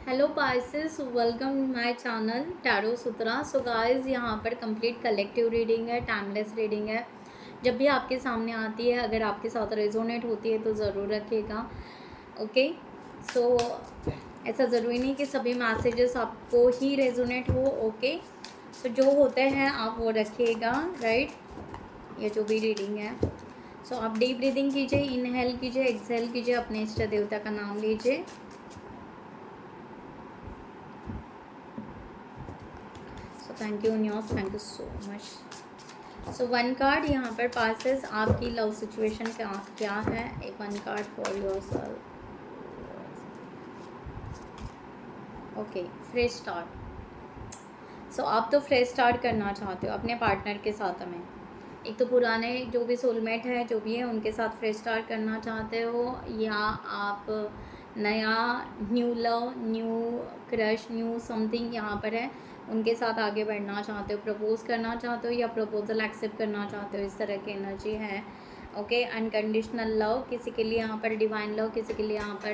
Hello Pisces, welcome my channel tarot Sutra. So guys, यहाँ पर complete collective reading है, timeless reading है। जब भी आपके सामने आती है, अगर आपके साथ रेजोनेट होती है तो ज़रूर रखिएगा। ओके, सो ऐसा ज़रूरी नहीं कि सभी मैसेजेस आपको ही रेजोनेट हो। ओके, सो जो होते हैं आप वो रखिएगा, राइट। ये जो भी रीडिंग है, सो आप डीप ब्रीदिंग कीजिए, इनहेल कीजिए, एक्सहेल कीजिए, अपने इष्ट देवता का नाम लीजिए। Thank you universe, thank you so much. So one card यहाँ पर पासेस, आपकी लव सिचुएशन क्या है। एक one card for yourself. Okay, fresh start. So आप तो फ्रेश स्टार्ट करना चाहते हो अपने पार्टनर के साथ में। एक तो पुराने जो भी सोलमेट है, जो भी है, उनके साथ फ्रेश स्टार्ट करना चाहते हो, या आप नया new love, new crush, new something यहाँ पर है, उनके साथ आगे बढ़ना चाहते हो, प्रपोज करना चाहते हो या प्रपोजल एक्सेप्ट करना चाहते हो। इस तरह की एनर्जी है। ओके, अनकंडीशनल लव किसी के लिए यहाँ पर, डिवाइन लव किसी के लिए यहाँ पर,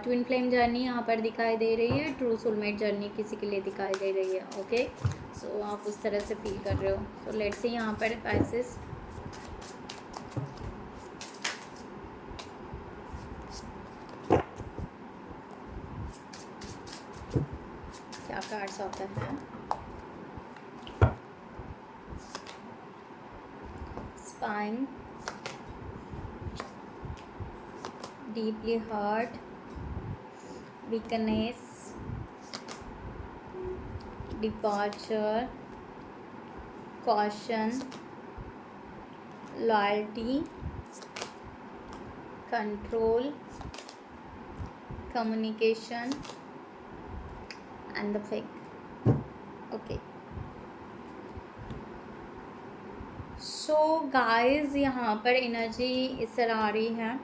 ट्विन फ्लेम जर्नी यहाँ पर दिखाई दे रही है, ट्रू सोलमेट जर्नी किसी के लिए दिखाई दे रही है। ओके, सो आप उस तरह से फील कर रहे हो। सो लेट्स सी यहाँ पर पैसेस। क्या कार्ड्स आता है। Spine, deeply hurt, weakness, departure, caution, loyalty, control, communication and the fake. Okay, so guys, यहाँ पर एनर्जी इस तरह आ रही है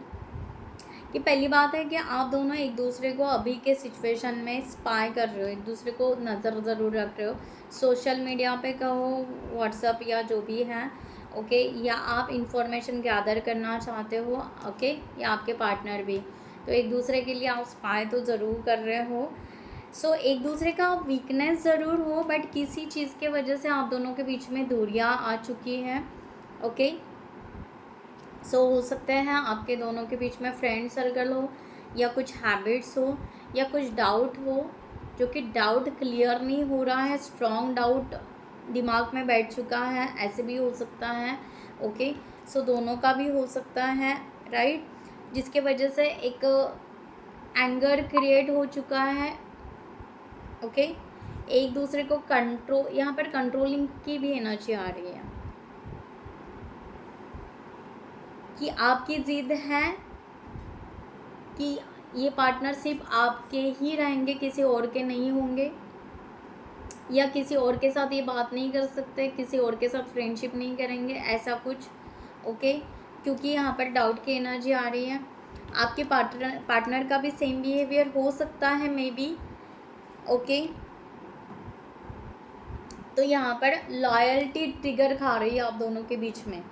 कि पहली बात है कि आप दोनों एक दूसरे को अभी के सिचुएशन में स्पाई कर रहे हो, एक दूसरे को नज़र ज़रूर रख रहे हो। सोशल मीडिया पे कहो, व्हाट्सअप या जो भी है, ओके, या आप इंफॉर्मेशन गैदर करना चाहते हो, ओके, या आपके पार्टनर भी, तो एक दूसरे के लिए आप स्पाई तो ज़रूर कर रहे हो। सो एक दूसरे का वीकनेस ज़रूर हो, बट किसी चीज़ के वजह से आप दोनों के बीच में दूरियाँ आ चुकी हैं। ओके, सो हो सकते हैं आपके दोनों के बीच में फ्रेंड सर्कल हो, या कुछ हैबिट्स हो, या कुछ डाउट हो, जो कि डाउट क्लियर नहीं हो रहा है, स्ट्रॉन्ग डाउट दिमाग में बैठ चुका है, ऐसे भी हो सकता है। ओके, सो दोनों का भी हो सकता है, राइट, जिसके वजह से एक एंगर क्रिएट हो चुका है। ओके, एक दूसरे को कंट्रोल, यहाँ पर कंट्रोलिंग की भी एनर्जी आ रही है कि आपकी ज़िद है कि ये पार्टनरशिप आपके ही रहेंगे, किसी और के नहीं होंगे, या किसी और के साथ ये बात नहीं कर सकते, किसी और के साथ फ्रेंडशिप नहीं करेंगे, ऐसा कुछ। ओके, क्योंकि यहाँ पर डाउट की एनर्जी आ रही है। आपके पार्टनर का भी सेम बिहेवियर हो सकता है, मे बी। ओके, तो यहाँ पर लॉयल्टी ट्रिगर खा रही है आप दोनों के बीच में,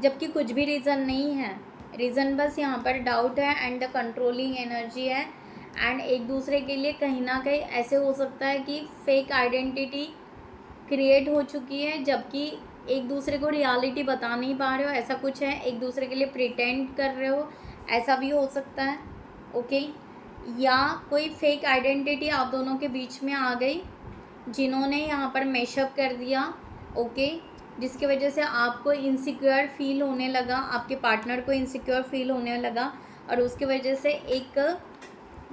जबकि कुछ भी रीज़न नहीं है। रीज़न बस यहाँ पर डाउट है एंड द कंट्रोलिंग एनर्जी है। एंड एक दूसरे के लिए कहीं ना कहीं ऐसे हो सकता है कि फेक आइडेंटिटी क्रिएट हो चुकी है, जबकि एक दूसरे को रियलिटी बता नहीं पा रहे हो, ऐसा कुछ है। एक दूसरे के लिए प्रिटेंड कर रहे हो, ऐसा भी हो सकता है। ओके, या कोई फेक आइडेंटिटी आप दोनों के बीच में आ गई, जिन्होंने यहाँ पर मैशअप कर दिया। ओके, जिसकी वजह से आपको इनसिक्योर फील होने लगा, आपके पार्टनर को इनसिक्योर फील होने लगा, और उसकी वजह से एक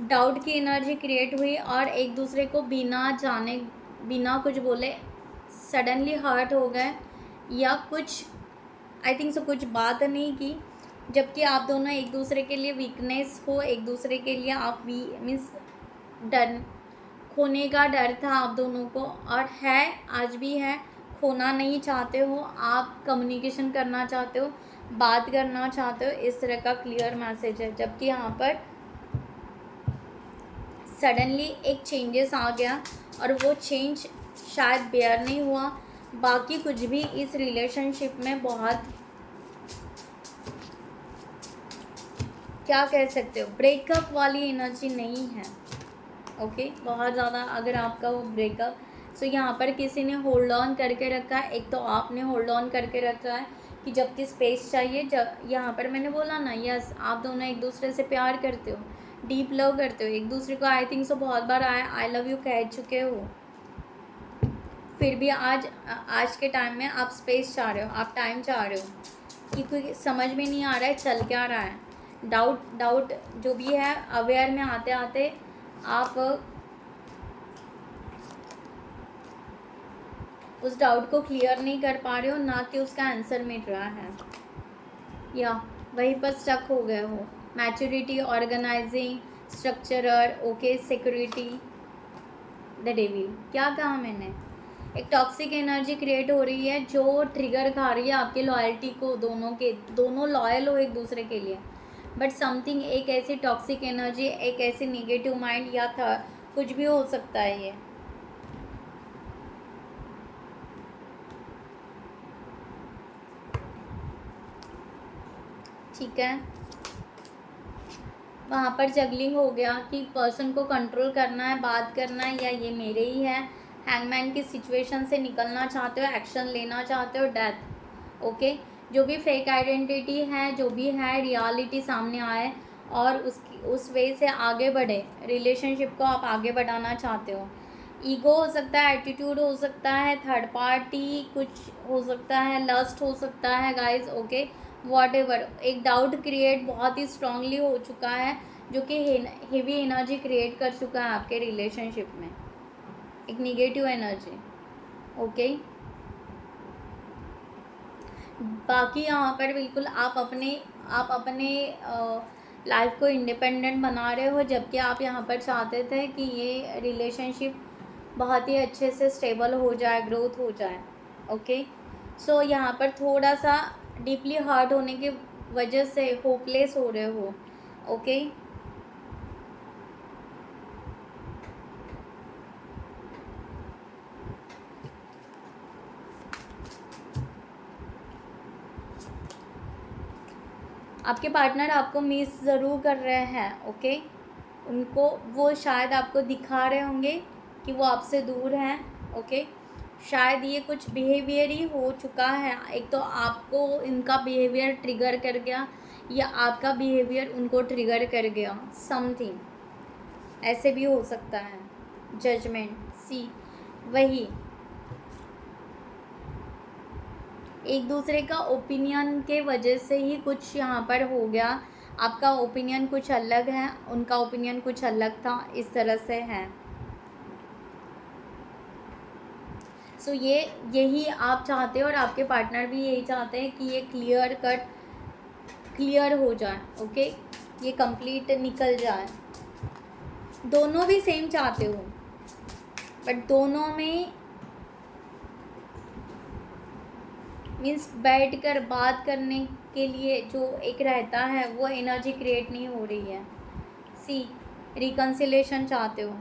डाउट की एनर्जी क्रिएट हुई, और एक दूसरे को बिना जाने, बिना कुछ बोले सडनली हर्ट हो गए, या कुछ आई थिंक सो कुछ बात नहीं की, जबकि आप दोनों एक दूसरे के लिए वीकनेस हो, एक दूसरे के लिए आप मीन्स डर, खोने का डर था आप दोनों को, और है, आज भी है। खोना नहीं चाहते हो आप, कम्युनिकेशन करना चाहते हो, बात करना चाहते हो, इस तरह का क्लियर मैसेज है। जबकि यहाँ पर सडनली एक चेंजेस आ गया, और वो चेंज शायद बेयर नहीं हुआ, बाकी कुछ भी इस रिलेशनशिप में बहुत क्या कह सकते हो, ब्रेकअप वाली एनर्जी नहीं है। ओके, बहुत ज़्यादा अगर आपका वो ब्रेकअप, सो यहाँ पर किसी ने होल्ड ऑन करके रखा है, एक तो आपने होल्ड ऑन करके रखा है कि जबकि स्पेस चाहिए। जब यहाँ पर मैंने बोला ना, यस आप दोनों एक दूसरे से प्यार करते हो, डीप लव करते हो एक दूसरे को, आई थिंक सो बहुत बार आई लव यू कह चुके हो, फिर भी आज के टाइम में आप स्पेस चाह रहे हो, आप टाइम चाह रहे हो कि कोई समझ में नहीं आ रहा है चल क्या रहा है। डाउट जो भी है, अवेयर में आते आते आप उस डाउट को क्लियर नहीं कर पा रहे हो, ना कि उसका आंसर मिल रहा है, या वहीं पर स्टक हो गए हो। Maturity, organising, structurer, okay, security, the devil, क्या कहा मैंने। एक टॉक्सिक एनर्जी क्रिएट हो रही है जो ट्रिगर खा रही है आपकी लॉयल्टी को, दोनों लॉयल हो एक दूसरे के लिए, बट समथिंग, एक ऐसी टॉक्सिक एनर्जी, एक ऐसी निगेटिव माइंड या था, कुछ भी हो सकता है ये। ठीक है, वहाँ पर जगलिंग हो गया कि पर्सन को कंट्रोल करना है, बात करना है, या ये मेरे ही है। हैंगमैन की सिचुएशन से निकलना चाहते हो, एक्शन लेना चाहते हो, डेथ। ओके, जो भी फेक आइडेंटिटी है, जो भी है, रियलिटी सामने आए और उस वे से आगे बढ़े, रिलेशनशिप को आप आगे बढ़ाना चाहते हो। ईगो हो सकता है, एटीट्यूड हो सकता है, थर्ड पार्टी कुछ हो सकता है, लस्ट हो सकता है गाइज। ओके, वॉटएवर, एक डाउट क्रिएट बहुत ही स्ट्रांगली हो चुका है, जो कि हेवी एनर्जी क्रिएट कर चुका है आपके रिलेशनशिप में, एक निगेटिव एनर्जी। ओके, बाकी यहाँ पर बिल्कुल आप अपने लाइफ को इंडिपेंडेंट बना रहे हो, जबकि आप यहाँ पर चाहते थे कि ये रिलेशनशिप बहुत ही अच्छे से स्टेबल हो जाए, ग्रोथ हो जाए। ओके, सो यहाँ पर थोड़ा सा डीपली हर्ट होने की वजह से होपलेस हो रहे हो। ओके, आपके पार्टनर आपको मिस ज़रूर कर रहे हैं। ओके, उनको वो शायद आपको दिखा रहे होंगे कि वो आपसे दूर हैं। ओके, शायद ये कुछ बिहेवियर ही हो चुका है, एक तो आपको इनका बिहेवियर ट्रिगर कर गया, या आपका बिहेवियर उनको ट्रिगर कर गया, समथिंग ऐसे भी हो सकता है। जजमेंट, सी, वही एक दूसरे का ओपिनियन के वजह से ही कुछ यहाँ पर हो गया, आपका ओपिनियन कुछ अलग है, उनका ओपिनियन कुछ अलग था, इस तरह से है। सो यही आप चाहते हो और आपके पार्टनर भी यही चाहते हैं कि ये क्लियर हो जाए। ओके, ये कंप्लीट निकल जाए। दोनों भी सेम चाहते हो, बट दोनों में मीन्स बैठकर बात करने के लिए जो एक रहता है, वो एनर्जी क्रिएट नहीं हो रही है। सी, रिकन्सिलेशन चाहते हो,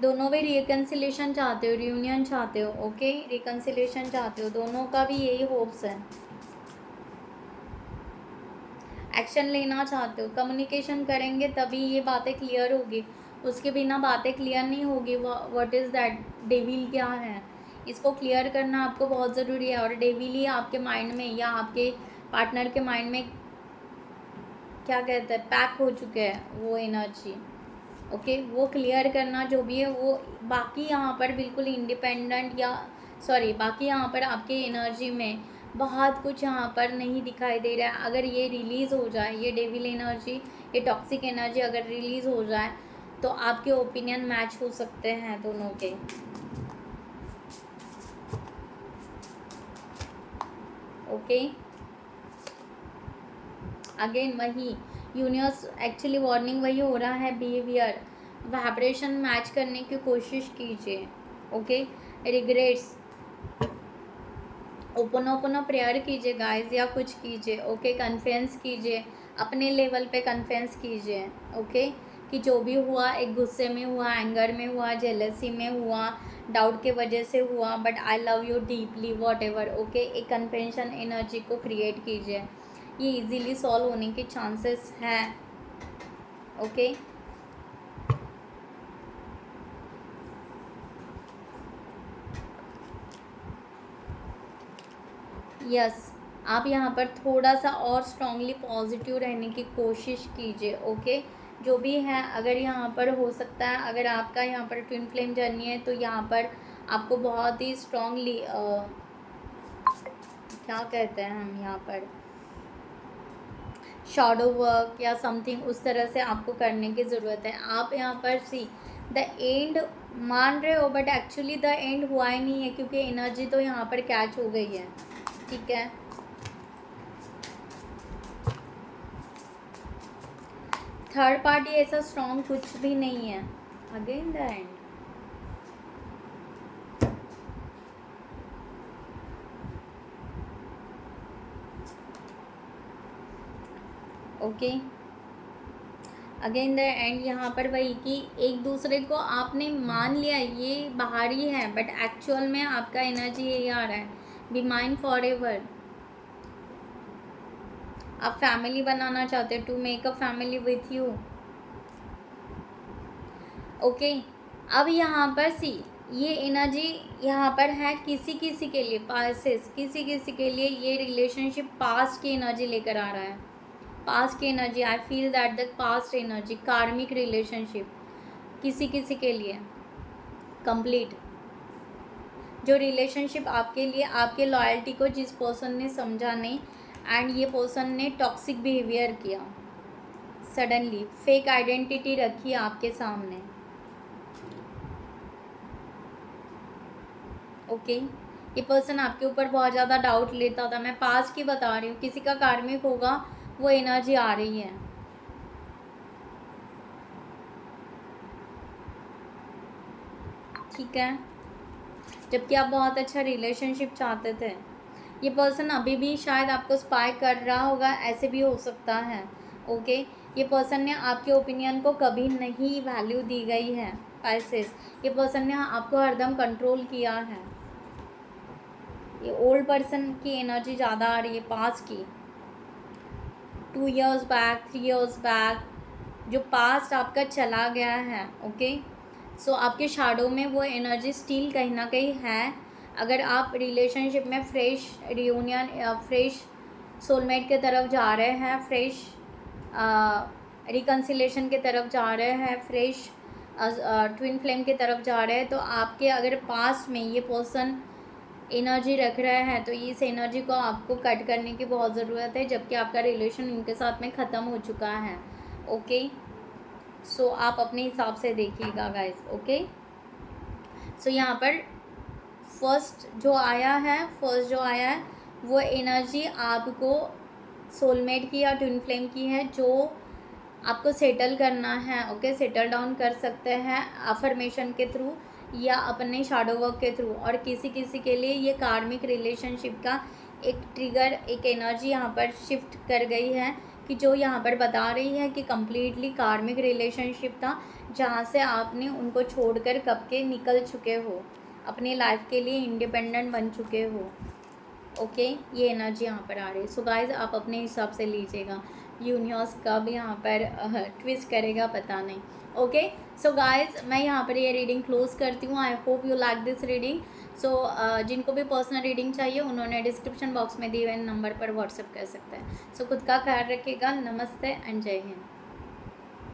दोनों भी रिकन्सिलेशन चाहते हो, रियूनियन चाहते हो। ओके, रिकन्सिलेशन चाहते हो, दोनों का भी यही होप्स है। एक्शन लेना चाहते हो, कम्युनिकेशन करेंगे तभी ये बातें क्लियर होगी, उसके बिना बातें क्लियर नहीं होगी। व्हाट इज़ दैट, डेविल क्या है, इसको क्लियर करना आपको बहुत ज़रूरी है। और डेविल ही आपके माइंड में या आपके पार्टनर के माइंड में क्या कहते हैं, पैक हो चुके हैं वो एनर्जी। ओके, वो क्लियर करना जो भी है वो, बाकी यहाँ पर बिल्कुल इंडिपेंडेंट, या सॉरी, बाकी यहाँ पर आपके एनर्जी में बहुत कुछ यहाँ पर नहीं दिखाई दे रहा है। अगर ये रिलीज़ हो जाए, ये डेविल एनर्जी, ये टॉक्सिक एनर्जी अगर रिलीज़ हो जाए, तो आपके ओपिनियन मैच हो सकते हैं दोनों के। ओके, अगेन वही यूनिवर्स एक्चुअली वार्निंग वही हो रहा है, बिहेवियर वाइब्रेशन मैच करने की कोशिश कीजिए। ओके, रिग्रेट्स, ओपन प्रेयर कीजिए गाइस, या कुछ कीजिए। ओके, कन्फेंस कीजिए, अपने लेवल पे कन्फेंस कीजिए। ओके, कि जो भी हुआ एक गुस्से में हुआ, एंगर में हुआ, जेलसी में हुआ, डाउट के वजह से हुआ, but I love you deeply what ever. Okay, एक कन्वेंशन एनर्जी को क्रिएट कीजिए, ये इजीली सॉल्व होने के चांसेस हैं। ओके, यस, आप यहाँ पर थोड़ा सा और स्ट्रांगली पॉजिटिव रहने की कोशिश कीजिए। ओके, जो भी है, अगर यहाँ पर हो सकता है, अगर आपका यहाँ पर ट्विन फ्लेम जर्नी है तो यहाँ पर आपको बहुत ही स्ट्रांगली क्या कहते हैं हम यहाँ पर, शैडो वर्क या समथिंग उस तरह से आपको करने की ज़रूरत है। आप यहाँ पर सी द एंड मान रहे हो, बट एक्चुअली द एंड हुआ ही नहीं है, क्योंकि एनर्जी तो यहाँ पर कैच हो गई है। ठीक है, थर्ड पार्टी ऐसा स्ट्रॉन्ग कुछ भी नहीं है। Again the end, okay, again the end. यहाँ पर वही कि एक दूसरे को आपने मान लिया, ये बाहरी है, बट एक्चुअल में आपका एनर्जी यही आ रहा है, बी माइन फॉर एवर। आप फैमिली बनाना चाहते हो, to make a family with you. Okay, अब यहाँ पर सी ये एनर्जी यहाँ पर है किसी किसी के लिए, पासेस किसी किसी के लिए ये रिलेशनशिप पास्ट की एनर्जी लेकर आ रहा है, पास्ट की energy. I feel that the past energy, कार्मिक रिलेशनशिप किसी किसी के लिए कंप्लीट। जो रिलेशनशिप आपके लिए, आपके लॉयल्टी को जिस पर्सन ने समझा नहीं, एंड ये पर्सन ने टॉक्सिक बिहेवियर किया, सडनली फेक आइडेंटिटी रखी आपके सामने। ओके, ये पर्सन आपके ऊपर बहुत ज़्यादा डाउट लेता था, मैं पास्ट की बता रही हूँ, किसी का कार्मिक होगा, वो एनर्जी आ रही है। ठीक है, जबकि आप बहुत अच्छा रिलेशनशिप चाहते थे। ये पर्सन अभी भी शायद आपको स्पाई कर रहा होगा, ऐसे भी हो सकता है। ओके, ये पर्सन ने आपके ओपिनियन को कभी नहीं वैल्यू दी गई है। पाइसेस, ये पर्सन ने आपको हरदम कंट्रोल किया है। ये ओल्ड पर्सन की एनर्जी ज़्यादा आ रही है, पास की 2 years बैक, 3 years बैक, जो पास्ट आपका चला गया है। ओके, सो आपके शैडो में वो एनर्जी स्टिल कहीं ना कहीं है। अगर आप रिलेशनशिप में फ्रेश रियूनियन या फ्रेश सोलमेट के तरफ जा रहे हैं, फ्रेश रिकन्सिलेशन के तरफ जा रहे हैं, फ्रेश ट्विन फ्लेम की तरफ जा रहे हैं, तो आपके अगर पास्ट में ये पर्सन एनर्जी रख रहे हैं तो इस एनर्जी को आपको कट करने की बहुत ज़रूरत है, जबकि आपका रिलेशन इनके साथ में ख़त्म हो चुका है। ओके, सो आप अपने हिसाब से देखिएगा गाइस। ओके, सो यहाँ पर फर्स्ट जो आया है वो एनर्जी आपको सोलमेट की या ट्विन फ्लेम की है, जो आपको सेटल करना है। ओके, सेटल डाउन कर सकते हैं अफर्मेशन के थ्रू या अपने शैडो वर्क के थ्रू। और किसी किसी के लिए ये कार्मिक रिलेशनशिप का एक ट्रिगर, एक एनर्जी यहाँ पर शिफ्ट कर गई है, कि जो यहाँ पर बता रही है कि कम्प्लीटली कार्मिक रिलेशनशिप था, जहाँ से आपने उनको छोड़कर कब के निकल चुके हो, अपनी लाइफ के लिए इंडिपेंडेंट बन चुके हो। ओके, ये एनर्जी यहाँ पर आ रही है। सो गाइज, आप अपने हिसाब से लीजिएगा, यूनिवर्स कब यहाँ पर ट्विस्ट करेगा पता नहीं। ओके, सो गाइज, मैं यहाँ पर ये रीडिंग क्लोज करती हूँ। I hope you like this reading. So जिनको भी पर्सनल रीडिंग चाहिए उन्होंने डिस्क्रिप्शन बॉक्स में दिए हुए नंबर पर व्हाट्सएप कर सकते हैं। सो खुद का ख्याल रखिएगा। नमस्ते एंड जय हिंद।